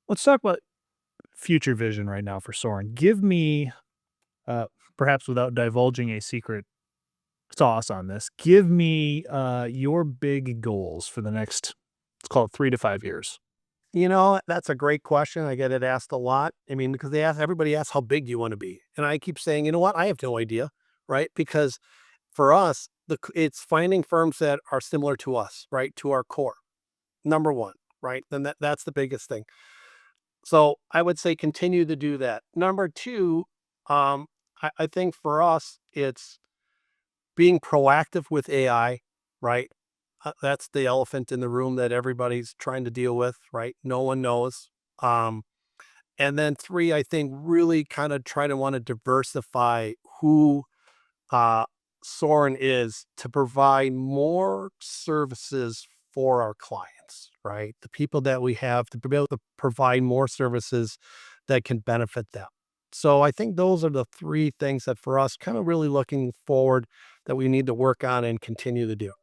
Let's talk about future vision right now for Soren. Give me, uh, perhaps without divulging a secret sauce on this, give me your big goals for the next, let's call it 3 to 5 years. That's a great question. I get it asked a lot. I mean, because everybody asks how big do you want to be? And I keep saying, you know what? I have no idea, right? Because for us, it's finding firms that are similar to us, right? To our core. Number one, right? Then that's the biggest thing. So I would say continue to do that. Number two, I think for us, it's being proactive with AI, right? That's the elephant in the room that everybody's trying to deal with, right? No one knows. Um, and then three, I think really kind of try to want to diversify who uh, Soren is to provide more services for our clients, right? The people that we have to be able to provide more services that can benefit them. So I think those are the three things that for us kind of really looking forward that we need to work on and continue to do.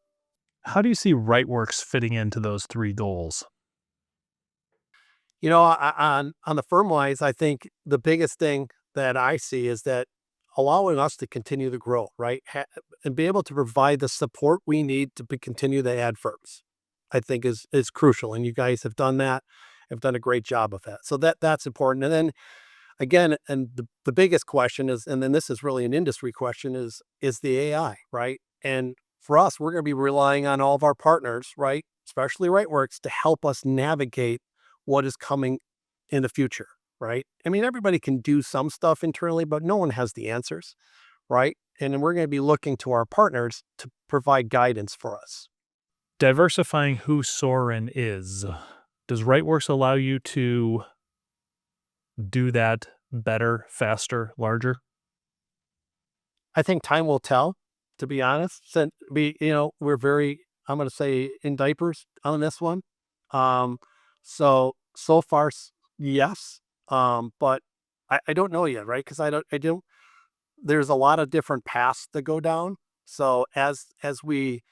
How do you see Rightworks fitting into those three goals? On the firm wise, I think the biggest thing that I see is that allowing us to continue to grow, right? And be able to provide the support we need to continue to add firms, I think is crucial. And you guys have done that, have done a great job of that. So that's important. And then again, and the biggest question is, and then this is really an industry question, is the AI, right? And for us, we're going to be relying on all of our partners, right? Especially Rightworks to help us navigate what is coming in the future, right? I mean, everybody can do some stuff internally, but no one has the answers, right? And then we're going to be looking to our partners to provide guidance for us. Diversifying who Soren is. Does Rightworks allow you to do that better, faster, larger? I think time will tell, to be honest. We're very, I'm going to say, in diapers on this one. Um, so far, yes. But I don't know yet, right? Because I don't, there's a lot of different paths that go down. So as we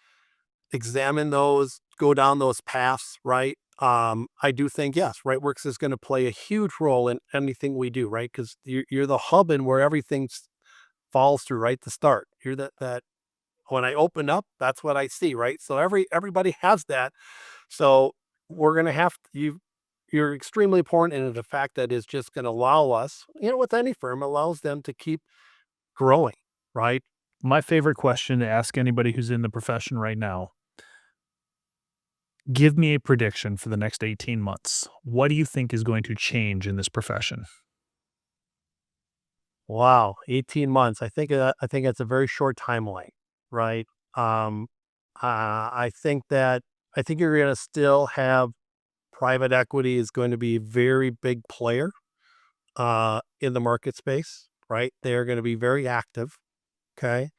examine those, go down those paths, right? I do think yes, Rightworks is going to play a huge role in anything we do, right? Because you're the hub and where everything falls through, right? The start. You're that when I open up, that's what I see, right? So everybody has that. So we're gonna have you're extremely important, and the fact that is just gonna allow us, with any firm, allows them to keep growing, right? My favorite question to ask anybody who's in the profession right now. Give me a prediction for the next 18 months. What do you think is going to change in this profession? Wow, 18 months. I think it's a very short timeline, right? Um, I think that I think you're gonna still have private equity is going to be a very big player in the market space, right? They're going to be very active. Okay.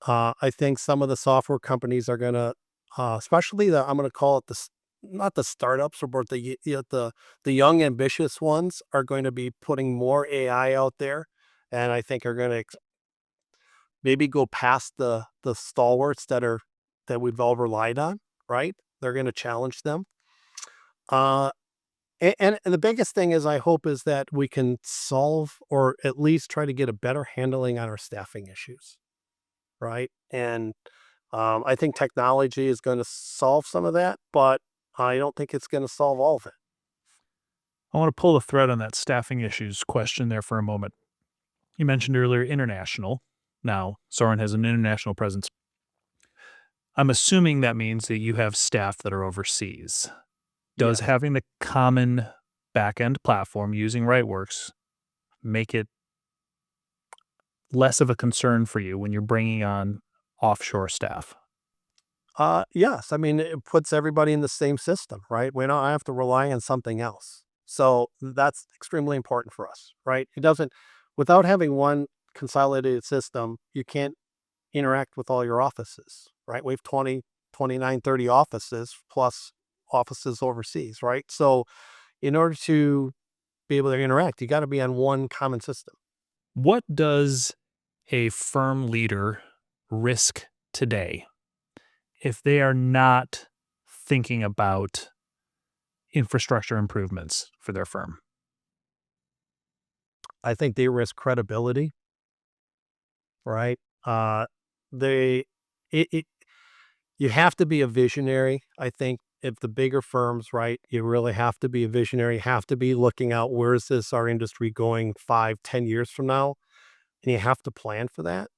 I think some of the software companies are going to, especially I'm going to call it not the startups, but the young ambitious ones are going to be putting more AI out there, and I think are going to maybe go past the stalwarts that we've all relied on. Right? They're going to challenge them. Uh, and the biggest thing is I hope is that we can solve or at least try to get a better handling on our staffing issues, right? And I think technology is going to solve some of that, but I don't think it's going to solve all of it. I want to pull the thread on that staffing issues question there for a moment. You mentioned earlier international. Now, Soren has an international presence. I'm assuming that means that you have staff that are overseas. Does Yes. having the common backend platform using Rightworks make it less of a concern for you when you're bringing on offshore staff? Yes. I mean, it puts everybody in the same system, right? We don't have to rely on something else. So that's extremely important for us, right? Without having one consolidated system, you can't interact with all your offices, right? We have 20, 29, 30 offices plus offices overseas, right? So in order to be able to interact, you got to be on one common system. What does a firm leader risk today if they are not thinking about infrastructure improvements for their firm? I think they risk credibility, right? They it you have to be a visionary. I think if the bigger firms, right, you really have to be a visionary, have to be looking out where is this our industry going 5, 10 years from now, and you have to plan for that.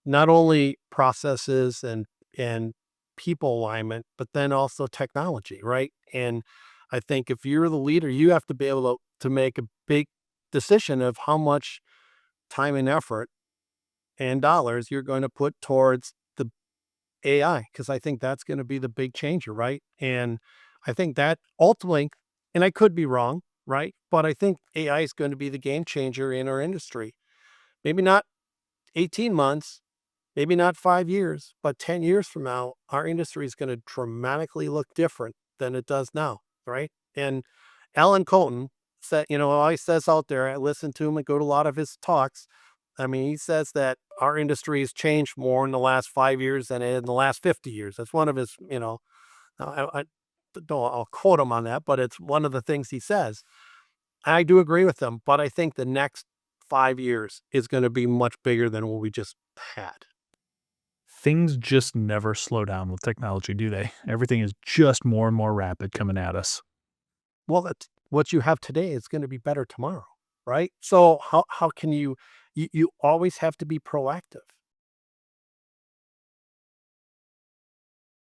Not only processes and people alignment, but then also technology, right? And I think if you're the leader, you have to be able to make a big decision of how much time and effort and dollars you're going to put towards the AI, because I think that's going to be the big changer, right? And I think that ultimately, and I could be wrong, right? But I think AI is going to be the game changer in our industry. Maybe not 18 months, maybe not 5 years, but 10 years from now, our industry is going to dramatically look different than it does now, right? And Alan Colton said, always says out there, I listen to him and go to a lot of his talks. I mean, he says that our industry has changed more in the last 5 years than in the last 50 years. That's one of his, I don't, I'll quote him on that, but it's one of the things he says. I do agree with him, but I think the next 5 years is going to be much bigger than what we just had. Things just never slow down with technology, do they? Everything is just more and more rapid coming at us. Well, that's what you have today is going to be better tomorrow, right? So how can you always have to be proactive.